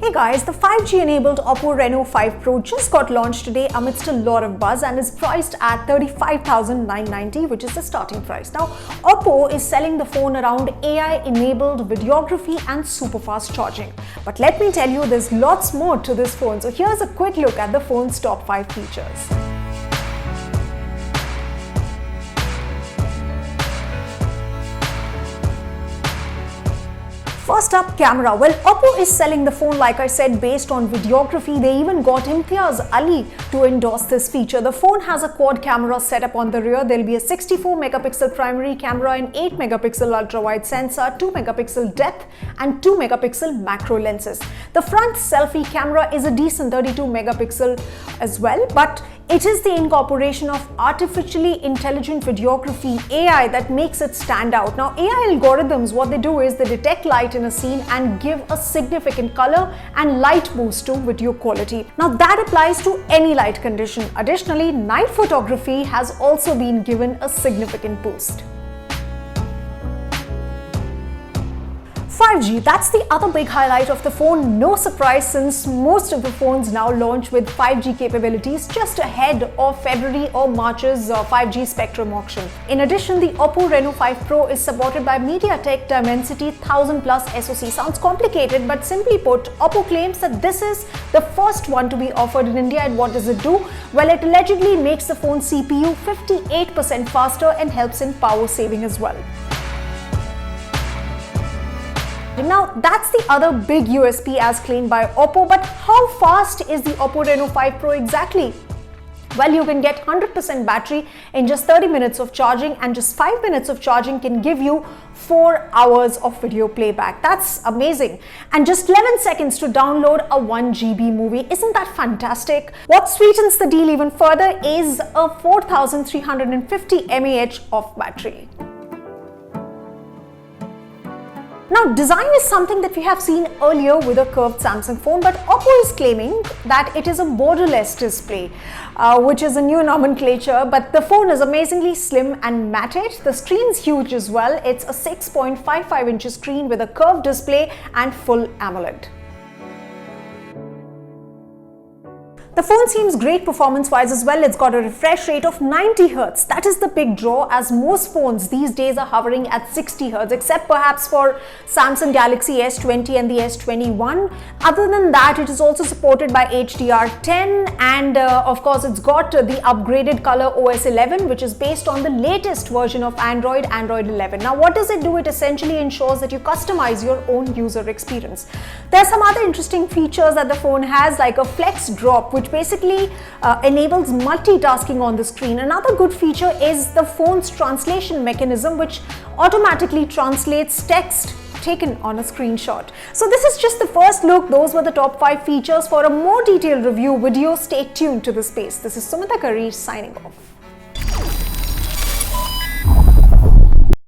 Hey guys, the 5G enabled Oppo Reno 5 Pro just got launched today amidst a lot of buzz and is priced at 35,990, which is the starting price. Now, Oppo is selling the phone around AI enabled videography and super fast charging. But let me tell you, there's lots more to this phone. So here's a quick look at the phone's top 5 features. First up, camera. Well, Oppo is selling the phone, like I said, based on videography. They even got Imtiaz Ali to endorse this feature. The phone has a quad camera setup on the rear. There'll be a 64 megapixel primary camera and 8 megapixel ultra-wide sensor, 2 megapixel depth and 2 megapixel macro lenses. The front selfie camera is a decent 32 megapixel as well, but it is the incorporation of artificially intelligent videography AI that makes it stand out. Now, AI algorithms, what they do is they detect light in a scene and give a significant color and light boost to video quality. Now, that applies to any light condition. Additionally, night photography has also been given a significant boost. 5G, that's the other big highlight of the phone. No surprise, since most of the phones now launch with 5G capabilities just ahead of February or March's 5G spectrum auction. In addition, the Oppo Reno 5 Pro is supported by MediaTek Dimensity 1000 plus SoC. Sounds complicated, but simply put, Oppo claims that this is the first one to be offered in India. And what does it do? Well, it allegedly makes the phone's CPU 58% faster and helps in power saving as well. Now, that's the other big USP as claimed by Oppo, but how fast is the Oppo Reno 5 Pro exactly? Well, you can get 100% battery in just 30 minutes of charging, and just 5 minutes of charging can give you 4 hours of video playback. That's amazing. And just 11 seconds to download a 1 GB movie. Isn't that fantastic? What sweetens the deal even further is a 4350 mAh of battery. Now, design is something that we have seen earlier with a curved Samsung phone, but Oppo is claiming that it is a borderless display, which is a new nomenclature, but the phone is amazingly slim and matted. The screen's huge as well. It's a 6.55 inch screen with a curved display and full AMOLED. The phone seems great performance-wise as well. It's got a refresh rate of 90 Hz. That is the big draw, as most phones these days are hovering at 60 Hz, except perhaps for Samsung Galaxy S20 and the S21. Other than that, it is also supported by HDR10, and of course, it's got the upgraded color OS 11, which is based on the latest version of Android 11. Now, what does it do? It essentially ensures that you customize your own user experience. There are some other interesting features that the phone has, like a flex drop, which basically enables multitasking on the screen. Another good feature is the phone's translation mechanism, which automatically translates text taken on a screenshot. So this is just the first look. Those were the top 5 features. For a more detailed review video, stay tuned to the space. This is Sumita Kareesh signing off.